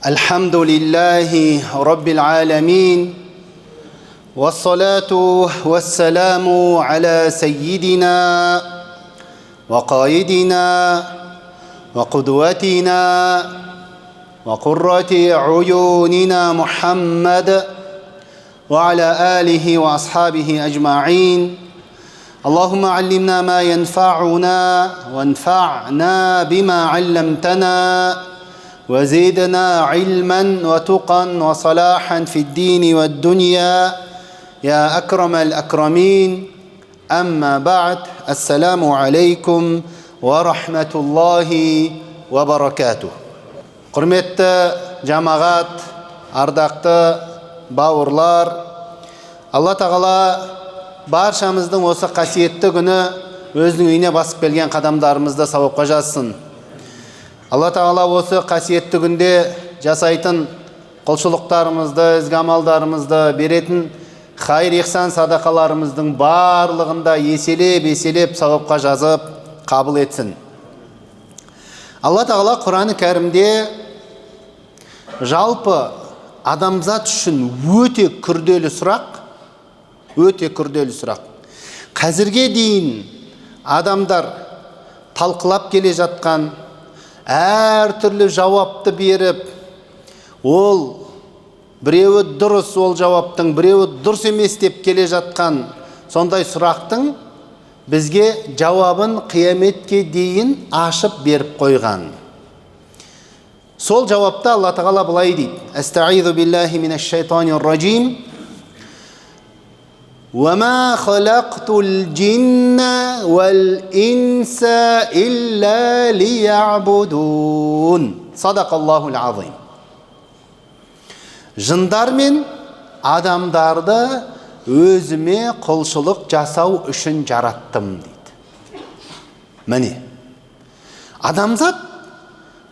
الحمد لله رب العالمين والصلاة والسلام على سيدنا وقائدنا وقدوتنا وقرة عيوننا محمد وعلى آله وأصحابه أجمعين. اللهم علمنا ما ينفعنا وانفعنا بما علمتنا وزدنا علما وتقا وصلاحا في الدين والدنيا يا أكرم الأكرمين. أما بعد، السلام عليكم ورحمة الله وبركاته. Құрметті жамағат, ардақты бауырлар, Алла тағала баршамыздың осы қасиетті күні өзінің үйіне басып келген қадамдарымызды сауапқа жазсын. Алла тағала осы қасиетті күнде жасайтын құлшылықтарымызды, ізгі амалдарымызды, беретін хайыр ихсан садақаларымыздың барлығында еселеп сауапқа жазып қабыл етсін. Алла тағала Құран кәрімде жалпы адамзат үшін өте күрделі сұрақ. Қазірге дейін адамдар талқылап келе жатқан, әртүрлі жауапты беріп, ол біреуі дұрыс ол жауаптың, біреуі дұрыс емес деп келе жатқан сондай сұрақтың бізге жауабын қияметке дейін ашып беріп қойған. Сол жауапта Алла тағала былай дейді: Астаизу биллахи минаш шайтанир ражим. وَمَا خَلَقْتُ الْجِنَّ وَالْإِنسَ إِلَّا لِيَعْبُدُونَ. Садақаллаху ал-азим. Жындар мен адамдарды өзіме құлшылық жасау үшін жараттым дейді. Міне, адамзат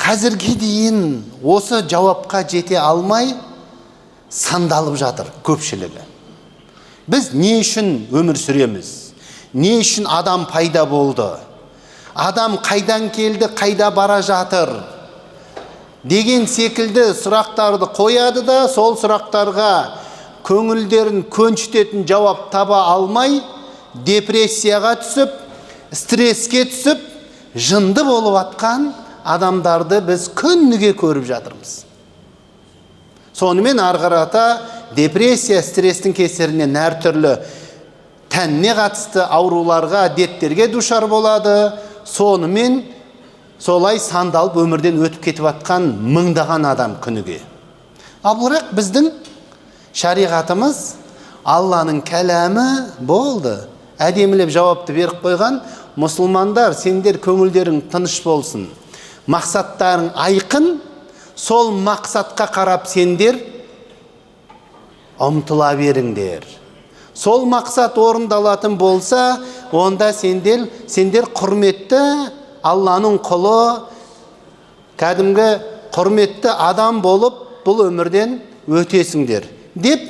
қазірге дейін осы жауапқа жете алмай сандалып жатыр көпшілігі. Біз не үшін өмір сүреміз? Не үшін адам пайда болды? Адам қайдан келді, қайда бара жатыр? Деген секілді сұрақтарды қояды да, сол сұрақтарға көңілдерін көншітетін жауап таба алмай, депрессияға түсіп, стресске түсіп, жынды болып атқан адамдарды біз күніге көріп жатырмыз. Сонымен арғарата депрессия, стресстің кесірінен әртүрлі тәніне қатысты ауруларға, дерттерге душар болады. Сонымен солай сандалып өмірден өтіп кетіп атқан мыңдаған адам күніге. Ал бірақ біздің шариғатымыз, Алланың кәләмі болды. Әдемілеп жауапты беріп қойған: мұсылмандар, сендер көңілдерің тыныш болсын. Мақсаттарың айқын, сол мақсатқа қарап сендер ұмтыла беріңдер. Сол мақсат орындалатын болса, онда сендер құрметті Алланың құлы, кәдімгі құрметті адам болып бұл өмірден өтесіңдер деп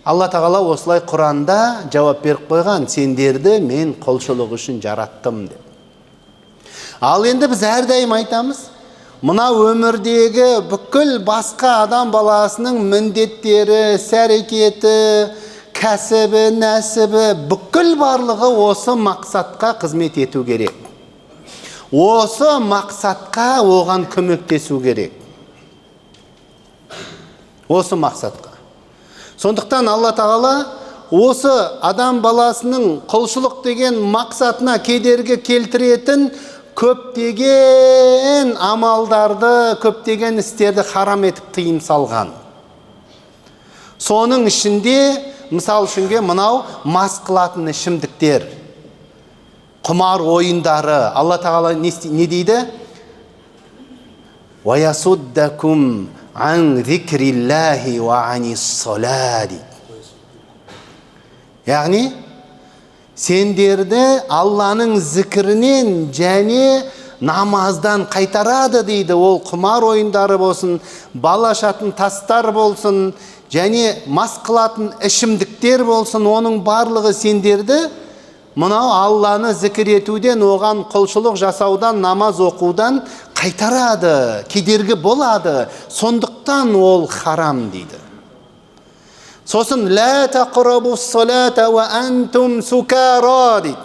Алла тағала осылай Құранда жауап беріп қойған: сендерді мен құлшылық үшін жараттым деп. Ал енді біз әрдайым айтамыз, мына өмірдегі бүкіл басқа адам баласының міндеттері, әрекеті, кәсібі, нәсібі, бүкіл барлығы осы мақсатқа қызмет ету керек. Осы мақсатқа оған көмектесу керек. Осы мақсатқа. Сондықтан Алла тағала осы адам баласының құлшылық деген мақсатына кедергі келтіретін көптеген амалдарды, көптеген істерді харам етіп тыйым салған. Соның ішінде, мысал үшінге, мынау мас қылатын ішімдіктер, құмар ойындары. Алла тағала не дейді? وَيَسُدَّكُمْ عَنْ ذِكْرِ اللَّهِ وَعَنِ الصَّلَاةِ. Яғни, сендерді Алланың зікірінен және намаздан қайтарады дейді. Ол құмар ойындары болсын, балашатын тастар болсын, және мас қылатын ішімдіктер болсын, оның барлығы сендерді мынау Алланы зікір етуден, оған құлшылық жасаудан, намаз оқудан қайтарады, кедергі болады. Сондықтан ол харам дейді. Сосын ла тақрабус салата ва антум сукара дейді.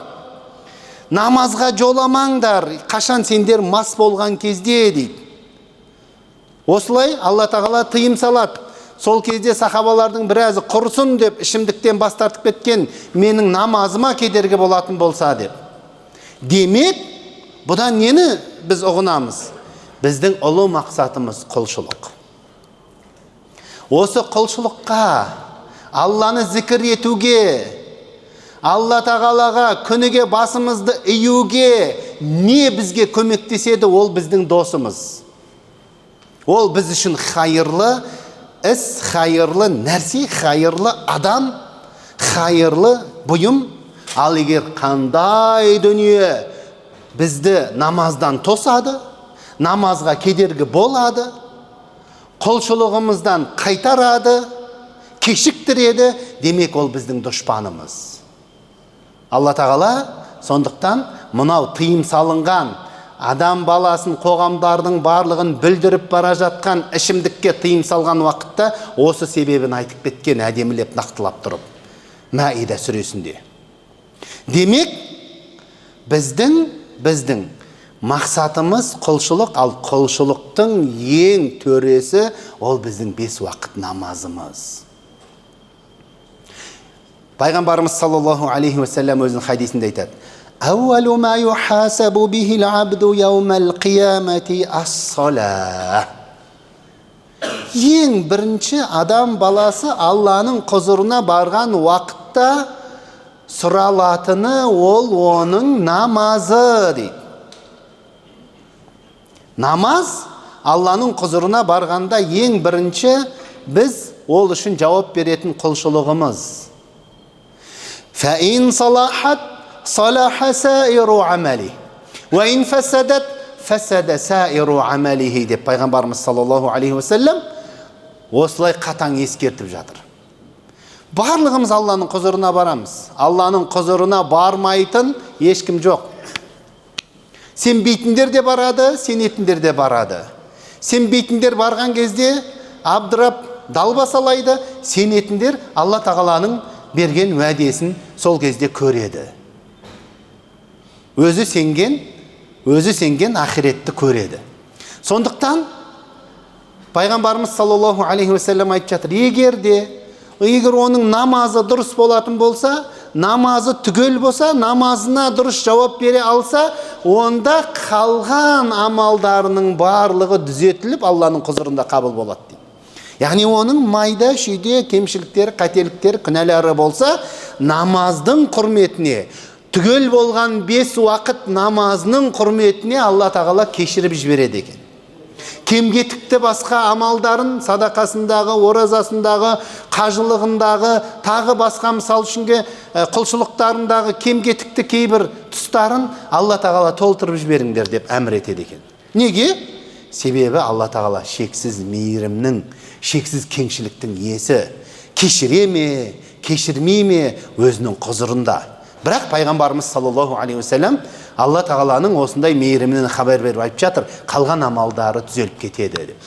Намазға жоламаңдар, қашан сендер мас болған кезде дейді. Осылай Алла тағала тыйым салады. Сол кезде сахабалардың біразы құрсын деп ішімдіктен бас тартып кеткен, менің намазыма кедергі болатын болса деп. Демек, бұдан нені біз ұғынамыз? Біздің ұлы мақсатымыз құлшылық. Осы құлшылыққа, Алланы зікір етуге, Алла тағалаға күніге басымызды июге не бізге көмектеседі? Ол біздің досымыз. Ол біз үшін хайырлы іс, хайырлы нәрсе, хайырлы адам, хайырлы бұйым. Ал егер қандай дүние бізді намаздан тосады, намазға кедергі болады, құлшылығымыздан қайтарады, кешіктіреді, демек ол біздің дұшпанымыз. Алла тағала сондықтан мынау тыйым салынған, адам баласын, қоғамдардың барлығын бүлдіріп бара жатқан ішімдікке тыйым салған уақытта осы себебін айтып кеткен, әдемілеп нақтылап тұрып, Маида сүресінде. Демек, біздің мақсатымыз құлшылық, ал құлшылықтың ең төресі ол біздің 5 уақыт намазымыз. Пайғамбарымыз саллаллаху алейхи уассалам өзінің хадисінде айтады: «Әуәлу ма юхасабу бихил абду яумал қиямати ас-сала». Ең бірінші адам баласы Алланың құзырына барған уақытта сұралатыны ол оның намазы дейді. Намаз Алланың құзырына барғанда ең бірінші біз ол үшін жауап беретін құлшылығымыз. فَإِنْ صَلَحَتْ صَلَحَ سَائِرُ عَمَلِهِ وَإِنْ فَسَدَتْ فَسَدَ سَائِرُ عَمَلِهِ деп пайғамбарымыз саллаллаху алейхи уассалам осылай қатаң ескертіп жатыр. Барлығымыз Алланың құзырына барамыз. Алланың құзырына бармайтын ешкім жоқ. Сенбейтіндер де барады, сенетіндер де барады. Сенбейтіндер барған кезде абдырап далбасалайды, сенетіндер Алла тағаланың берген уәдесін сол кезде көреді. Өзі сенген ақиретті көреді. Сондықтан пайғамбарымыз саллаллаху алейхи уассалам айтып жатыр: егер оның намазы дұрыс болатын болса, намазы түгел болса, намазына дұрыс жауап бере алса, онда қалған амалдарының барлығы түзетіліп Алланың құзырында қабыл болады дейді. Яғни оның майда шүйде кемшіліктері, қателіктері, күнәлары болса, намаздың құрметіне, түгел болған 5 уақыт намазының құрметіне Алла тағала кешіріп жібереді екен. Кем-кетікті басқа амалдарын, садақасындағы, оразасындағы, қажылығындағы, тағы басқа мысал үшінге құлшылықтарындағы кем-кетікті кейбір тұстарын Алла тағала толтырып жіберіңдер деп әмір етеді екен. Неге? Себебі Алла тағала шексіз мейірімнің, шексіз кеңшіліктің иесі. Кешіре ме, кешірмей ме өзінің құзырында. Бірақ пайғамбарымыз саллаллаху алейхи уассалам Алла тағаланың осындай мейірімінен хабар беріп айтып жатыр: қалған амалдары түзеліп кетеді деп.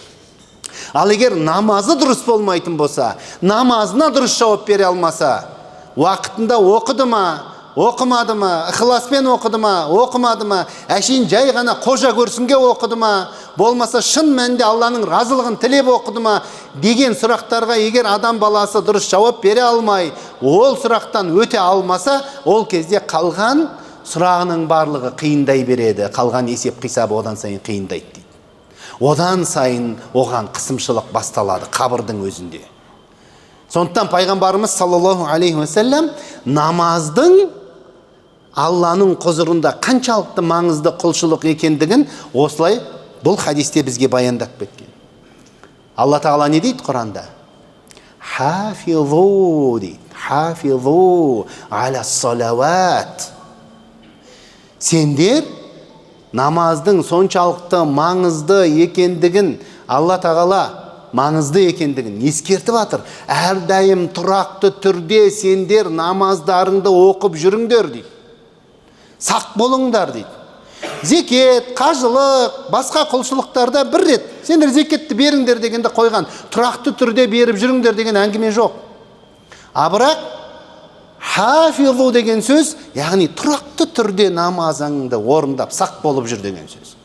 Ал егер намазы дұрыс болмайтын болса, намазына дұрыс жауап бере алмаса, уақытында оқыды ма, оқымады ма, ықыласпен оқыды ма, оқымады ма, әшейін жай ғана қожа көрсінге оқыды ма, болмаса шын мәнінде Алланың разылығын тілеп оқыды ма деген сұрақтарға егер адам баласы дұрыс жауап бере алмай, ол сұрақтан өте алмаса, ол кезде қалған сұрағының барлығы қиындай береді. Қалған есеп қисабы одан сайын қиындайды дейді. Одан сайын оған қысымшылық басталады қабірдің өзінде. Сондықтан пайғамбарымыз саллаллаху алейхи уассалам намаздың Алланың құзырында қаншалықты маңызды құлшылық екендігін осылай бұл хадисте бізге баяндап кеткен. Алла тағала не дейді Құранда? Хафизу дейді. Хафизу аля салават. Сендер намаздың соншалықты маңызды екендігін, Алла тағала маңызды екендігін ескертіп жатыр. Әрдайым тұрақты түрде сендер намаздарыңды оқып жүріңдер дейді. Сақ болыңдар дейді. зекет, қажылық, басқа құлшылықтарда бір рет сендер зекетті беріңдер дегенде қойған, тұрақты түрде беріп жүріңдер деген әңгіме жоқ. А бірақ хафизу деген сөз, яғни тұрақты түрде намазыңды орындап сақ болып жүр деген сөз.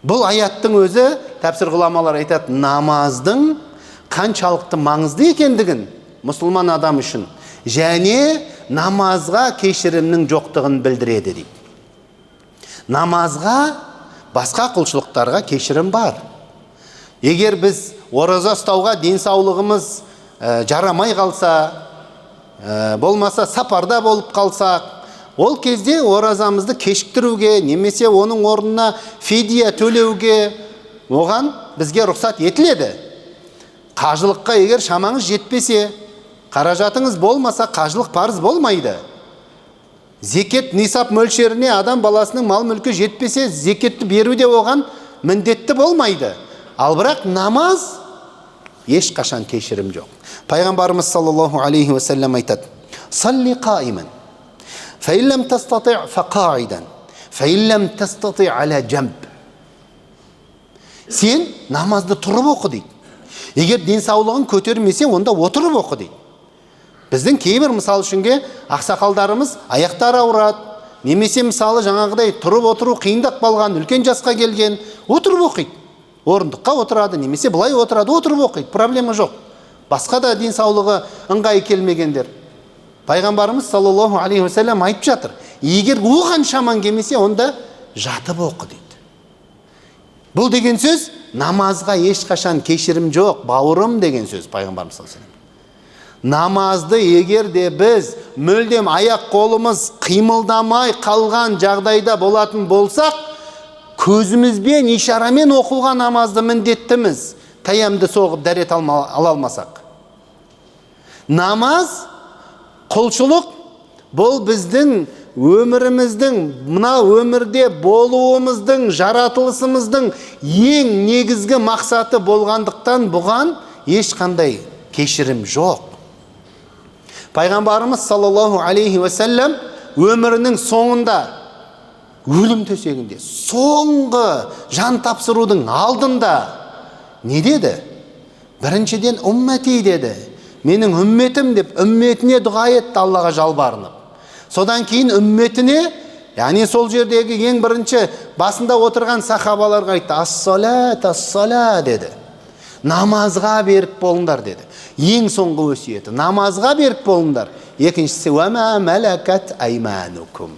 Бұл аяттың өзі, тәпсір ғұламалар айтады, намаздың қаншалықты маңызды екендігін мұсылман адам үшін және намазға кешірімнің жоқтығын білдіреді дейді. Намазға, басқа құлшылықтарға кешірім бар. Егер біз ораза ұстауға денсаулығымыз жарамай қалса, болмаса сапарда болып қалсақ, ол кезде оразамызды кешіктіруге, немесе оның орнына фидия төлеуге оған бізге рұқсат етіледі. Қажылыққа егер шамаңыз жетпесе, қаражатыңыз болмаса, қажылық парыз болмайды. Зекет нисап мөлшеріне адам баласының мал мүлкі жетпесе, зекетті беру де оған міндетті болмайды. Ал бірақ намаз ешқашан кешірім жоқ. Пайғамбарымыз саллаллаху алейхи ва саллям айтады: "Салли қаиман, фаин лам тастати' фақаидан, фаин лам тастати' аля джамб." Сен намазды тұрып оқы дейді. Егер денсаулығын көтермесе, онда отырып оқы дейді. Біздің кейбір мысал үшінге ақсақалдарымыз аяқтары ауырады, немесе мысалы жаңағыдай тұрып отыру қиындап қалған, үлкен жасқа келген, отырып оқиды. Орындыққа отырады, немесе былай отырады, отырып оқиды, проблема жоқ. Басқа да денсаулығы ыңғайы келмегендер. Пайғамбарымыз саллаллаху алейхи ва саллям айтып жатыр, егер оған шаман келмесе, онда жатып оқы дейді. Бұл деген сөз намазға ешқашан кешірім жоқ, бауырым деген сөз пайғамбарымыз саллаллаху алейхи ва саллям. Намазды егер де біз мүлдем аяқ қолымыз қимылдамай қалған жағдайда болатын болсақ, көзімізбен, ишарамен оқылған намазды міндеттіміз, таямды соғып дәрет ала алмасақ. Намаз, құлшылық, бұл біздің өміріміздің, мына өмірде болуымыздың, жаратылысымыздың ең негізгі мақсаты болғандықтан бұған ешқандай кешірім жоқ. Пайғамбарымыз саллаллаху алейхи ва саллям өмірінің соңында, өлім төсегінде, соңғы жан тапсырудың алдында не деді? Біріншіден үммети деді. Менің үмметім деп, үмметіне дұға етті Аллаға жалбарынып. Содан кейін үмметіне, яғни сол жердегі ең бірінші басында отырған сахабаларға айтты: "Ас-салат, ас-сала" деді. Намазға беріп болыңдар деді. Ең соңғы өсиеті, намазға беріп болыңдар. Екіншісі, "Уама малакат айманукум."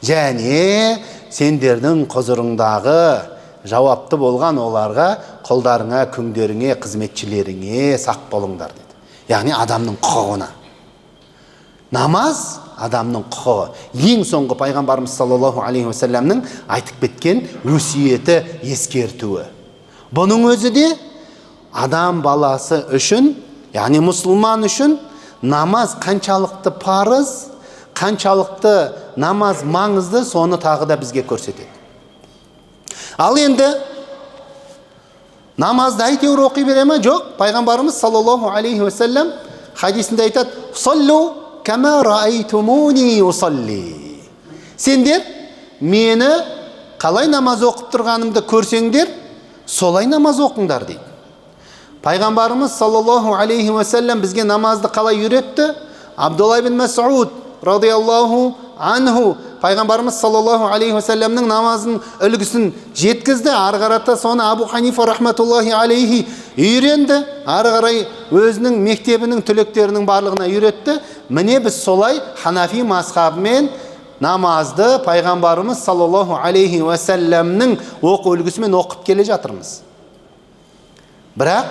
Және сендердің құзырыңдағы жауапты болған оларға, қолдарыңа, күңдеріңе, қызметшілеріңе сақ болыңдар деді. Яғни адамның құқығына. Намаз адамның құқығы. Ең соңғы пайғамбарымыз саллаллаху алейхи ва саллямның айтып кеткен өсиеті, ескертуі. Бұның өзі де адам баласы үшін, яғни мұсылман үшін намаз қаншалықты парыз, қаншалықты намаз маңызды, соны тағы да бізге көрсетеді. Ал енді намазды әйтеуір оқи бере ме? Жоқ. Пайғамбарымыз саллаллаху алейхи ва саллям хадисінде айтады: "Саллу кама раайтумуни усалли." Сендер мені қалай намаз оқып тұрғанымды көрсеңдер, солай намаз оқыңдар дейді. Пайғамбарымыз саллаллаху алейхи ва саллям бізге намазды қалай үйретті? Абдулла ибн Мас'уд радиаллаху анху пайғамбарымыз саллаллаху алейхи ва саллямның намазын үлгісін жеткізді. Ары қарата соны Абу Ханифа рахматуллахи алейхи үйренді. Ары қарай өзінің мектебінің түлектерінің барлығына үйретті. Міне біз солай Ханафи мазхабымен намазды пайғамбарымыз саллаллаху алейхи ва саллямның оқу үлгісімен оқып келе жатырмыз. Бірақ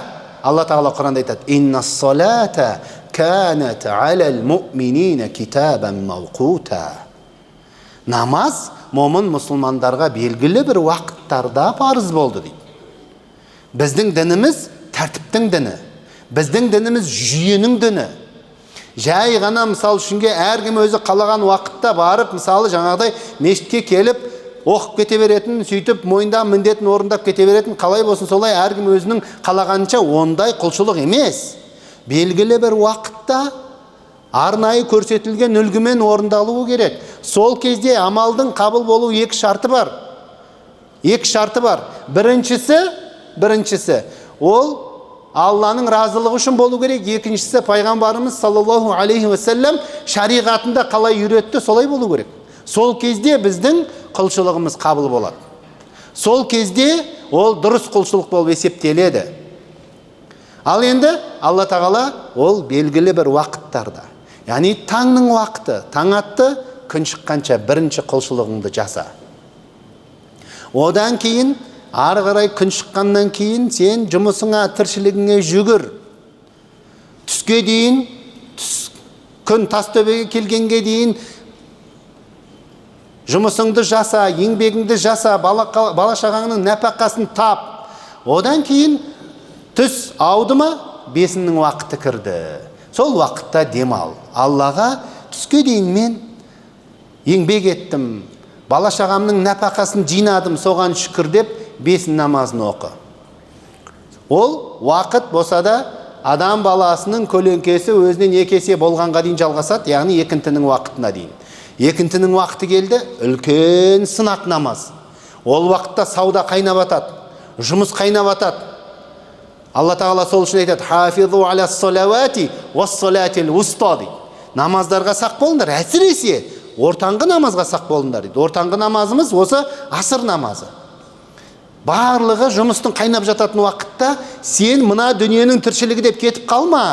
Алла Тағала Құранда айтады: "Иннас-салата канат алал муъминина китабан мауқута." Намаз момын мұсылмандарға белгілі бір уақыттарда парыз болды дейді. Біздің дініміз тәртіптің діні. Біздің дініміз жүйенің діні. Жай ғана мысал үшінге әркім өзі қалаған уақытта барып, мысалы жаңағыдай мешітке келіп оқып кете беретін, сөйтіп мойында міндетін орындап кете беретін, қалай болсын солай әркім өзінің қалағанынша, ондай құлшылық емес. Белгілі бір уақытта арнайы көрсетілген үлгімен орындалуы керек. Сол кезде амалдың қабыл болу екі шарты бар. Біріншісі, ол Алланың разылығы үшін болу керек. Екіншісі, пайғамбарымыз саллаллаху алейхи вассалам шариғатында қалай үйретті, солай болу керек. Сол кезде біздің құлшылығымыз қабыл болады. Сол кезде ол дұрыс құлшылық болып есептеледі. Ал енді Алла тағала ол белгілі бір уақыттарда, яғни таңның уақыты, таң атты, күн шыққанша бірінші құлшылығыңды жаса. Одан кейін, ары қарай күн шыққаннан кейін сен жұмысыңа, тіршілігіңе жүгір. Түске дейін, күн тастөбеге келгенге дейін жұмысыңды жаса, еңбегіңді жаса, бала шағаңның нәпақасын тап. Одан кейін түс ауды ма, бесіннің уақыты кірді. Сол уақытта демал. Аллаға түске дейін мен еңбек еттім, бала шағамның нәпақасын жинадым, соған шүкір деп бесін намазын оқы. Ол уақыт болса да адам баласының көлеңкесі өзінен екі есе болғанға дейін жалғасады, яғни екінтінің уақытына дейін. Екінтінің уақыты келді, үлкен сынақ намаз. Ол уақытта сауда қайнап атады, жұмыс қайнап атады. Алла тағала сол үшін айтады: «Хафизу аля ссалавати уассалатил уста» дейді. Намаздарға сақ болыңдар, әсіресе ортаңғы намазға сақ болыңдар дейді. Ортаңғы намазымыз осы асыр намазы. Барлығы жұмыстың қайнап жататын уақытта сен мына дүниенің тіршілігі деп кетіп қалма.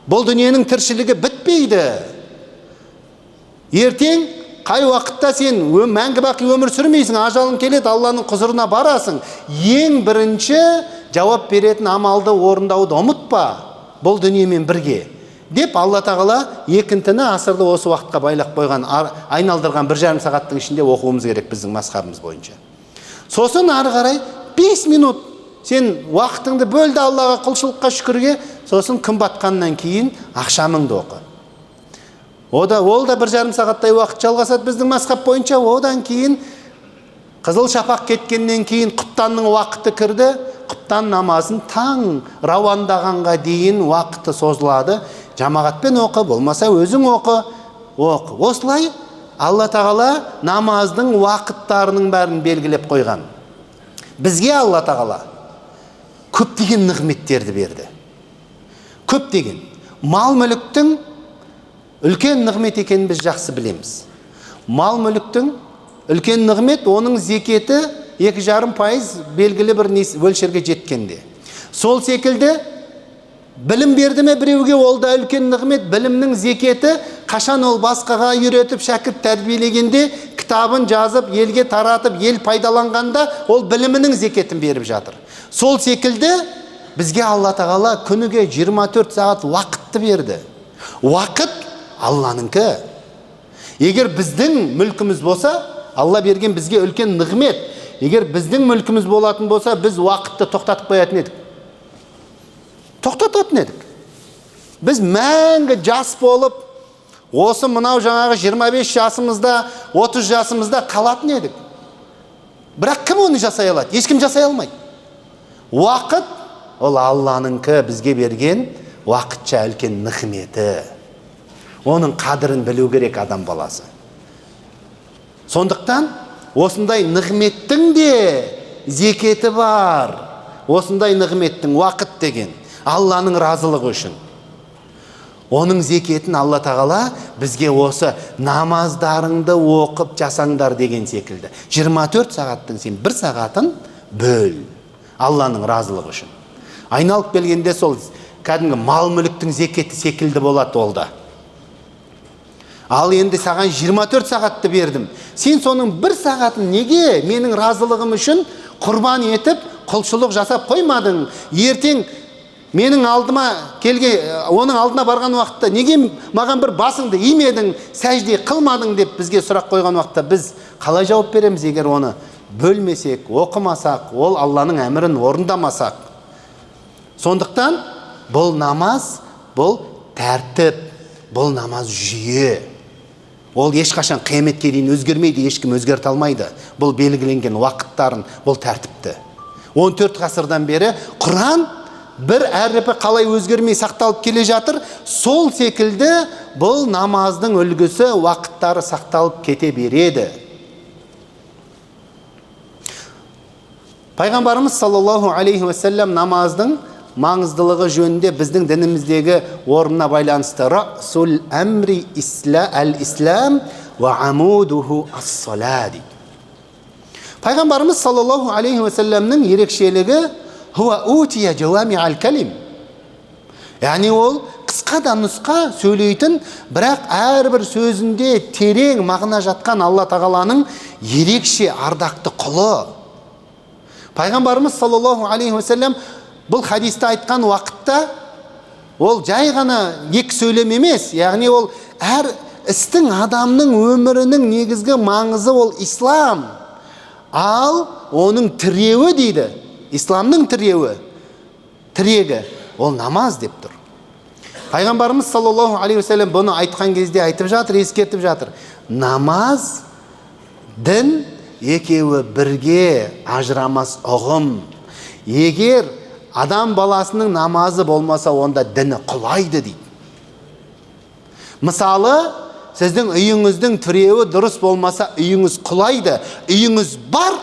Бұл дүниенің тіршілігі бітпейді. Ертең қай уақытта сен мәңгі бақи өмір сүрмейсің, ажалың келеді, Алланың құзырына барасың. Ең бірінші жауап беретін амалды орындауды ұмытпа, бұл дүниемен бірге деп Алла тағала екінтіні асырды осы уақытқа байлап қойған, айналдырған 1,5 сағаттың ішінде оқуымыз керек біздің мазхабымыз бойынша. Сосын ары қарай 5 минут сен уақытыңды бөлді Аллаға құлшылыққа, шүкірге. Сосын күн батқаннан кейін ақшамыңды оқы. Ол да 1,5 сағаттай уақыт жалғасады біздің мазхаб бойынша. Одан кейін қызыл шапақ кеткеннен кейін құптанның уақыты кірді. Құптан намазын таң рауандағанға дейін уақыты созылады. Жамағатпен оқы, болмаса өзің оқы. Осылай Алла тағала намаздың уақыттарының бәрін белгілеп қойған. Бізге Алла тағала көптеген нығметтерді берді. Көптеген. Мал мүліктің үлкен нығмет екенін біз жақсы білеміз. Мал мүліктің үлкен нығмет, оның зекеті 2,5% белгілі бір өлшерге жеткенде. Сол секілді білім берді ме біреуге, ол да үлкен нығмет. Білімнің зекеті қашан ол басқаға үйретіп, шәкірт тәрбиелегенде, кітабын жазып, елге таратып, ел пайдаланғанда, ол білімінің зекетін беріп жатыр. Сол секілді бізге Алла тағала күніге 24 сағат уақытты берді. Уақыт Алланыкі. Егер біздің мүлкіміз болса, Алла берген бізге үлкен нығмет. Егер біздің мүлкіміз болатын болса, біз уақытты тоқтатып қоятын едік. Тоқтататын едік. Біз мәңгі жас болып, осы мынау жаңағы 25 жасымызда, 30 жасымызда қалатын едік. Бірақ кім оны жасай алады? Ешкім жасай алмайды. Уақыт ол Алланыкі, бізге берген уақытша үлкен нығметі. Оның қадірін білу керек адам баласы. Сондықтан осындай нығметтің де зекеті бар. Осындай нығметтің уақыт деген Алланың разылығы үшін. Оның зекетін Алла тағала бізге осы намаздарыңды оқып жасаңдар деген секілді. 24 сағаттың сен 1 сағатын бөл Алланың разылығы үшін. Айналып келгенде сол кәдімгі мал мүліктің зекеті секілді болады ол да. Ал енді саған 24 сағатты бердім. Сен соның 1 сағатын неге менің разылығым үшін құрбан етіп, құлшылық жасап қоймадың? Ертең менің алдыма оның алдына барған уақытта неге маған бір басыңды имедің, сәжде қылмадың деп бізге сұрақ қойған уақытта біз қалай жауап береміз егер оны бөлмесек, оқымасақ, ол Алланың әмірін орындамасақ? Сондықтан бұл намаз, бұл тәртіп, бұл намаз жүйе. Ол ешқашан қияметке дейін өзгермейді, ешкім өзгерте алмайды. Бұл белгіленген уақыттарын, бұл тәртіпті. 14 ғасырдан бері Құран бір әріпі қалай өзгермей сақталып келе жатыр, сол секілді бұл намаздың үлгісі уақыттары сақталып кете береді. Пайғамбарымыз саллаллаху алейхи уассалам намаздың маңыздылығы жөнінде біздің дініміздегі орнына байланысты расул әмри әл-ислам ва амудуху ас-сала дейді. Пайғамбарымыз саллаллаху алейхи уассаламның ерекшелігі хуа утия жауами ал-калим. Яғни ол қысқа да нұсқа сөйлейтін, бірақ әрбір сөзінде терең мағына жатқан Алла тағаланың ерекше ардақты құлы. Пайғамбарымыз саллаллаху алейхи уассалам бұл хадисті айтқан уақытта ол жай ғана екі сөйлем емес, яғни ол әр істің адамның өмірінің негізгі маңызы ол ислам. Ал оның тіреуі дейді, исламның тірегі ол намаз деп тұр. Пайғамбарымыз саллаллаху алейхи уассалам бұны айтқан кезде айтып жатыр, ескертіп жатыр. Намаз, дін екеуі бірге ажырамас ұғым. Егер адам баласының намазы болмаса, онда діні құлайды дейді. Мысалы, сіздің үйіңіздің тіреуі дұрыс болмаса, үйіңіз құлайды. Үйіңіз бар,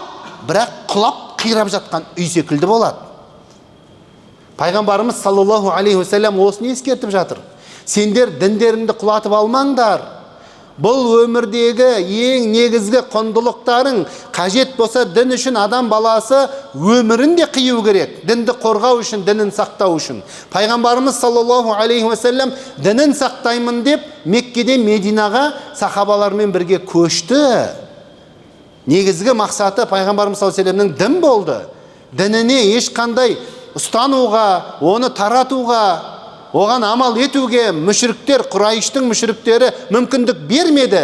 бірақ құлап қирап жатқан үй секілді болады. Пайғамбарымыз саллаллаху алейхи уассалам осыны ескертіп жатыр. Сендер діндеріңді құлатып алмаңдар. Бұл өмірдегі ең негізгі құндылықтарың, қажет болса дін үшін адам баласы өмірін де қию керек. Дінді қорғау үшін, дінін сақтау үшін. Пайғамбарымыз саллаллаху алейхи уассалам дінін сақтаймын деп Меккеден Мединаға сахабалармен бірге көшті. Негізгі мақсаты Пайғамбарымыз саллаллаху алейхи уассаламның дін болды. Дініне ешқандай ұстануға, оны таратуға, оған амал етуге мүшриктер, Құрайыштың мүшриктері мүмкіндік бермеді.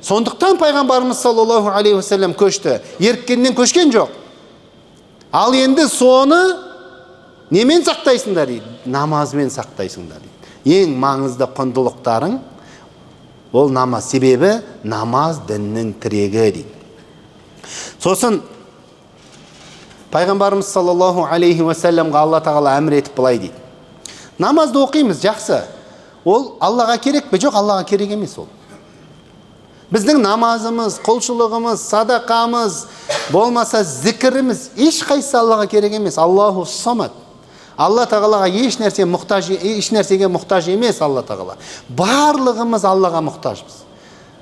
Сондықтан Пайғамбарымыз саллаллаху алейхи уассалам көшті. Еріккеннен көшкен жоқ. Ал енді соны немен сақтайсыңдар дейді? Намазбен сақтайсыңдар дейді. Ең маңызды құндылықтарың ол намаз. Себебі намаз діннің тірегі дейді. Сосын Пайғамбарымыз саллаллаху алейхи уассаламға Алла тағала әмір етіп былай дейді. Намазды оқимыз, жақсы. Ол Аллаға керек пе? Жоқ, Аллаға керек емес ол. Біздің намазымыз, құлшылығымыз, садақамыз, болмаса зікіріміз ешқайсысы Аллаға керек емес. Аллаху самад. Алла тағалаға еш нәрсеге мұқтаж емес Алла тағала. Барлығымыз Аллаға мұқтажбыз.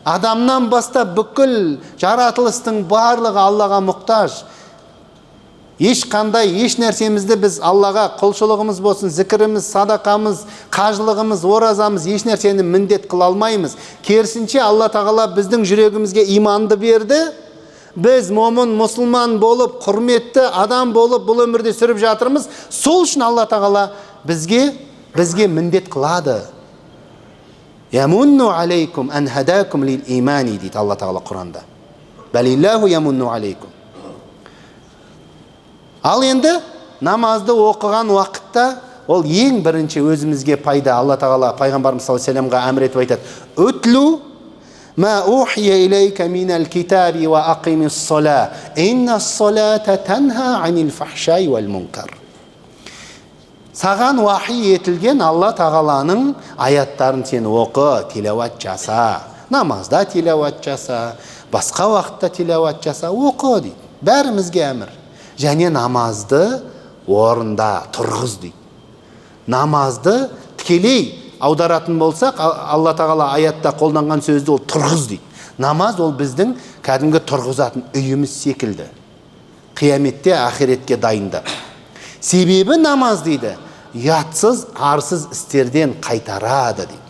Адамнан бастап бүкіл жаратылыстың барлығы Аллаға мұқтаж. Ешқандай, еш нәрсемізді біз Аллаға құлшылығымыз болсын, зікіріміз, садақамыз, қажылығымыз, оразамыз, еш нәрсені міндет қыла алмаймыз. Керісінше Алла тағала біздің жүрегімізге иманды берді. Біз момын, мұсылман болып, құрметті адам болып бұл өмірде сүріп жатырмыз. Сол үшін Алла тағала бізге міндет қылады. Ямунну алейкум ан хадакум лил имани дейді Алла тағала Құранда. Балиллаху ямунну алейкум. Ал енді намазды оқыған уақытта ол ең бірінші өзімізге пайда. Алла тағала Пайғамбарымыз саллаллаху алейхи уассаламға әмір етіп айтады. Утлу ма ухия илейка минал китаби ва ақимис сала. Инна салата танха анил фахшай вал мункар. Саған уахи етілген Алла тағаланың аяттарын сен оқы, тилауат жаса. Намазда тилауат жаса, басқа уақытта тилауат жаса, оқы дейді. Бәрімізге әмір. Және намазды орында тұрғыз дейді. Намазды тікелей аударатын болсақ, Алла тағала аятта қолданған сөзді ол тұрғыз дейді. Намаз ол біздің кәдімгі тұрғызатын үйіміз секілді. Қияметте, ақиретке дайындап. Себебі намаз дейді, ұятсыз, арсыз істерден қайтарады дейді.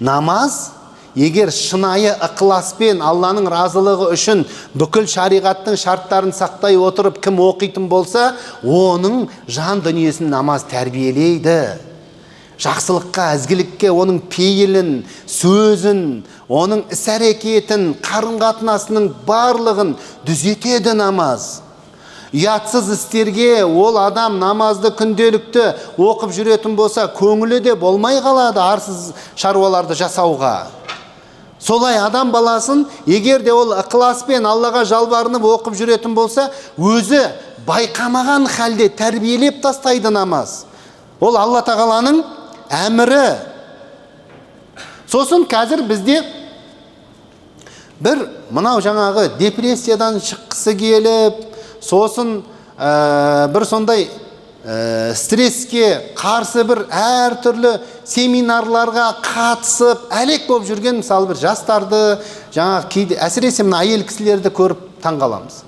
Намаз егер шынайы ықыласпен Алланың разылығы үшін бүкіл шариғаттың шарттарын сақтай отырып кім оқитын болса, оның жан дүниесін намаз тәрбиелейді. Жақсылыққа, ізгілікке оның пейілін, сөзін, оның іс-әрекетін, қарым-қатынасының барлығын дүзетеді намаз. Ұятсыз істерге ол адам намазды күнделікті оқып жүретін болса, көңілі де болмай қалады арсыз шаруаларды жасауға. Солай адам баласын, егер де ол ықыласпен Аллаға жалбарынып оқып жүретін болса, өзі байқамаған халде тәрбиелеп тастайды намаз. Ол Алла тағаланың әмірі. Сосын қазір бізде бір мынау жаңағы депрессиядан шыққысы келіп, сосын бір сондай стресске қарсы бір әртүрлі семинарларға қатысып әлек болып жүрген мысалы бір жастарды, жаңағы кейде әсіресе мына әйел кісілерді көріп таңғаламыз.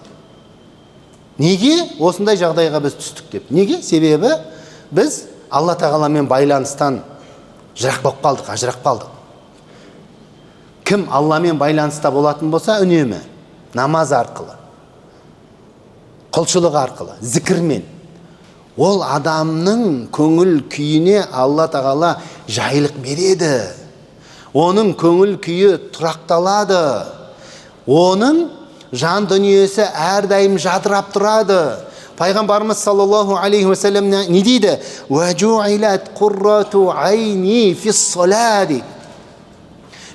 Неге осындай жағдайға біз түстік деп? Неге? Себебі біз Алла тағаламен байланыстан жырақ болып қалдық, ажырап қалдық. Кім Алламен байланыста болатын болса, үнемі намаз арқылы, құлшылық арқылы, зікірмен, ол адамның көңіл күйіне Алла тағала жайлық береді. Оның көңіл күйі тұрақталады. Оның жан дүниесі әрдайым жадырап тұрады. Пайғамбарымыз саллаллаху алейхи уассалам не дейді? «Уәжуилат қуррату айни фиссалади».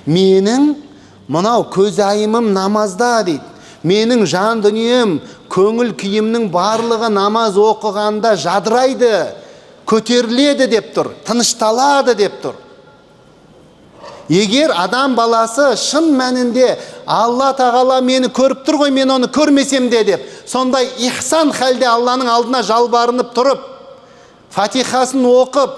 Менің мынау көзайымым намазда дейді. Менің жан дүнием, көңіл күйімнің барлығы намаз оқығанда жадырайды, көтеріледі деп тұр, тынышталады деп тұр. Егер адам баласы шын мәнінде Алла тағала мені көріп тұр ғой, мен оны көрмесем де деп, сондай ихсан халде Алланың алдына жалбарынып тұрып, фатихасын оқып,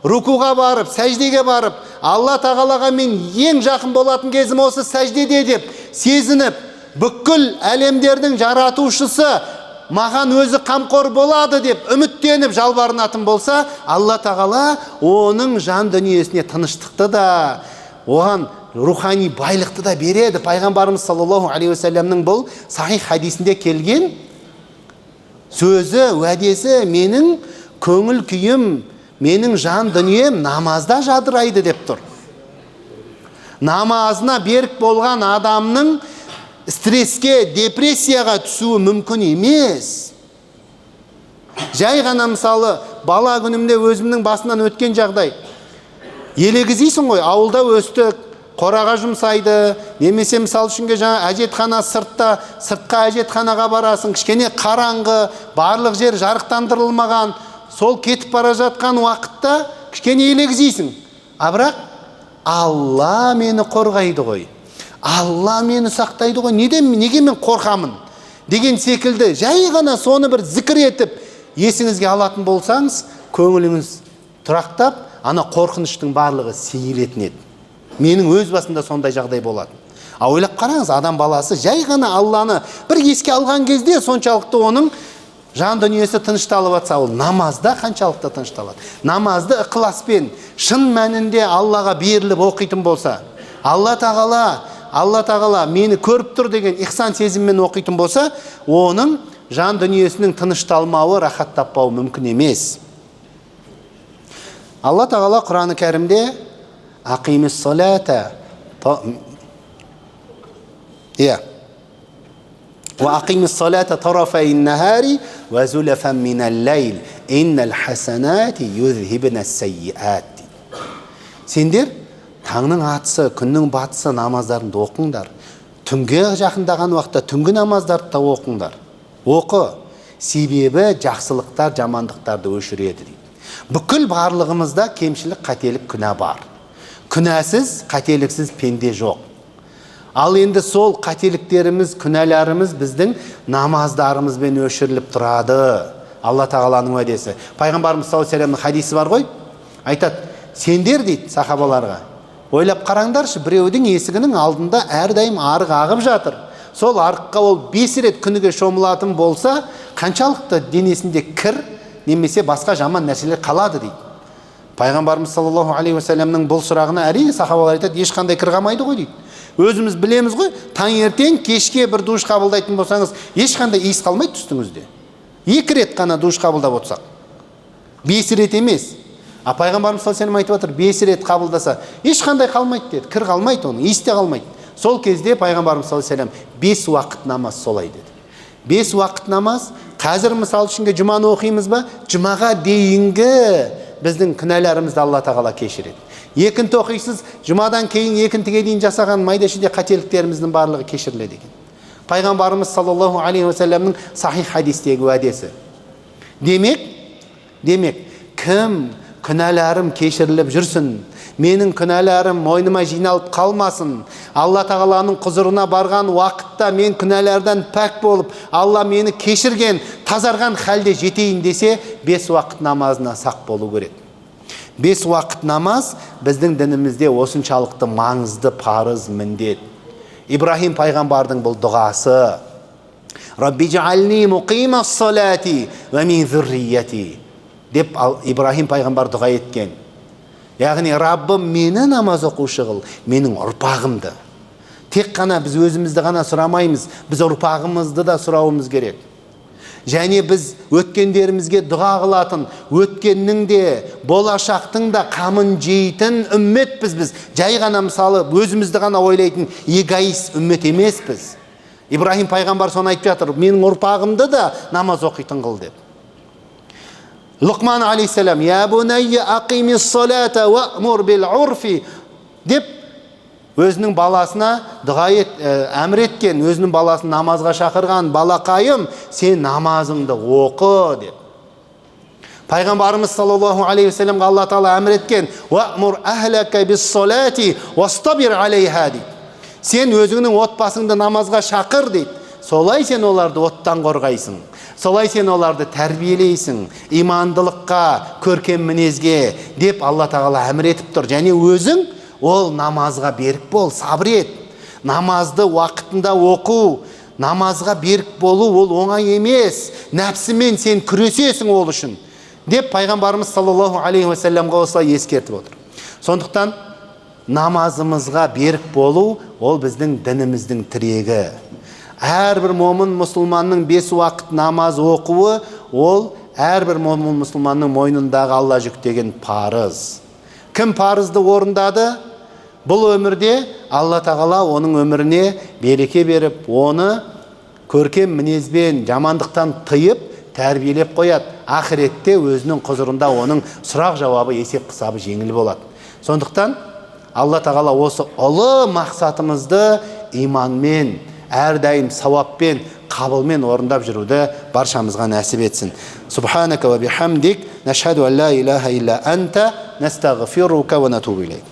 рукуға барып, сәждеге барып, Алла тағалаға мен ең жақын болатын кезім осы сәждеде деп сезініп, бүкіл әлемдердің жаратушысы маған өзі қамқор болады деп үміттеніп жалбарынатын болса, Алла тағала оның жан дүниесіне тыныштықты да, оған рухани байлықты да береді. Пайғамбарымыз саллаллаху алейхи уассаламның бұл сахих хадисінде келген сөзі, уәдесі, менің көңіл күйім, менің жан дүнием намазда жадырайды деп тұр. Намазына берік болған адамның стресске, депрессияға түсуі мүмкін емес. Жай ғана мысалы бала күнімде өзімнің басынан өткен жағдай. Елегізейсің ғой, ауылда өстік, қораға жұмсайды, немесе мысалы үшінге жаңа әжетхана сыртқа әжетханаға барасың, кішкене қараңғы, барлық жер жарықтандырылмаған, сол кетіп бара жатқан уақытта кішкене елегізейсің. Бірақ Алла мені қорғайды ғой. Алла мені сақтайды ғой, неге мен қорқамын деген секілді жай ғана соны бір зікір етіп есіңізге алатын болсаңыз, көңіліңіз тұрақтап, ана қорқыныштың барлығы сейілетін еді. Менің өз басымда сондай жағдай болады. Ойлап қараңыз, адам баласы жай ғана Алланы бір еске алған кезде соншалықты оның жан дүниесі тынышталып жатса, ол намазда қаншалықты тынышталады. Намазды ықыласпен, шын мәнінде Аллаға беріліп оқитын болса, Алла тағала мені көріп тұр деген ихсан сезіммен оқитын болса, оның жан дүниесінің тынышталмауы, рахат таппауы мүмкін емес. Алла тағала Құран-ы Кәрімде ақимис салата وأقيم الصلاة طرفي النهار وزلفا من الليل إن الحسنات يذهبن السيئات. Сендер таңның атысы, күннің батысы намаздарыңды оқыңдар. Түнге жақындаған уақытта түнгі намаздарды да оқыңдар. Оқы, себебі жақсылықтар жамандықтарды өшіреді дейді. Бүкіл барлығымызда кемшілік, қателік, күнә бар. Күнәсіз, қателіксіз пенде жоқ. Ал енді сол қателіктеріміз, күнәларымыз біздің намаздарымызбен өшіріліп тұрады. Алла тағаланың уәдесі. Пайғамбарымыз саллаллаху алейхи ва саллямның хадисі бар ғой. Айтады, сендер дейді сахабаларға, ойлап қараңдаршы, біреудің есігінің алдында әрдайым арық ағып жатыр. Сол арыққа ол 5 рет күніге шомылатын болса, қаншалықты денесінде кір немесе басқа жаман нәрселер қалады дейді. Пайғамбарымыз саллаллаху алейхи ва саллямның бұл сұрағына әрине сахабалар айтады, ешқандай кір қалмайды ғой дейді. Өзіміз білеміз ғой, таңертең кешке бір душ қабылдайтын болсаңыз, ешқандай иіс қалмайды үстіңізде. 2 рет қана душ қабылдап отырсақ, 5 рет емес. Пайғамбарымыз саллаллаху алейхи ва саллям айтып отыр, 5 рет қабылдаса, ешқандай қалмайды деді, кір қалмайды оның, иіс те қалмайды. Сол кезде Пайғамбарымыз саллаллаху алейхи ва саллям 5 уақыт намаз солай деді. 5 уақыт намаз, қазір мысалы үшінге жұманы оқимыз ба, жұмаға дейінгі біздің күнәларымызды Алла тағала кешіреді. Екінті оқисыз, жұмадан кейін екінтіге дейін жасаған майда-шүйде қателіктеріміздің барлығы кешіріледі екен. Пайғамбарымыз саллаллаху алейхи ва саллямның сахих хадистегі уәдесі. Демек, кім күнәларым кешіріліп жүрсін, менің күнәларым мойныма жиналып қалмасын, Алла тағаланың құзырына барған уақытта мен күнәлардан пәк болып, Алла мені кешірген, тазарған халде жетейін десе, 5 уақыт намазына сақ болу керек. 5 уақыт намаз біздің дінімізде осыншалықты маңызды парыз міндет. Ибрахим пайғамбардың бұл дұғасы: Рабби жаални муқима салати ва мин зуррияти деп Ибрахим пайғамбар дұға еткен. Яғни Раббым мені намаз оқушы қыл, менің ұрпағымды. Тек қана біз өзімізді ғана сұрамаймыз, біз ұрпағымызды да сұрауымыз керек. Және біз өткендерімізге дұға қылатын, өткеннің де, болашақтың да қамын жейтін үмметпіз біз. Жай ғана мысалы өзімізді ғана ойлайтын эгоист үммет емеспіз. Ибрахим пайғамбар соны айтып жатыр: менің ұрпағымды да намаз оқитын қыл деп. Лұқман алейхиссалам: я бунайя ақимис салата ваъмур бил урфи деп өзінің баласына әмір еткен, өзінің баласын намазға шақырған: балақайым, сен намазыңды оқы деп. Пайғамбарымыз саллаллаху алейхи вассаламға Алла тағала әмір еткен: ваъмур ахлака бис салати вастабир алейха дейді. Сен өзіңнің отбасыңды намазға шақыр дейді. Солай сен оларды оттан қорғайсың. Солай сен оларды тәрбиелейсің, имандылыққа, көркем мінезге деп Алла тағала әмір етіп тұр. Және өзің ол намазға берік бол, сабыр ет. Намазды уақытында оқу, намазға берік болу ол оңай емес. Нәпсімен сен күресесің ол үшін деп пайғамбарымыз саллаллаху алейхи уассаламға осылай ескертіп отыр. Сондықтан намазымызға берік болу ол біздің дініміздің тірегі. Әрбір момын мұсылманның 5 уақыт намаз оқуы ол әрбір момын мұсылманның мойнындағы Алла жүктеген парыз. Кім парызды орындады? Бұл өмірде Алла тағала оның өміріне береке беріп, оны көркем мінезбен, жамандықтан тыйып, тәрбиелеп қояды. Ақыретте өзінің құзырында оның сұрақ жауабы, есеп қысабы жеңіл болады. Сондықтан Алла тағала осы ұлы мақсатымызды иманмен, әрдайым сауаппен, қабылмен орындап жүруді баршамызға нәсіп етсін. Субханака ва бихамдик, нашхаду ан ла илаха илля анта, настағфирука ва натубу илейк.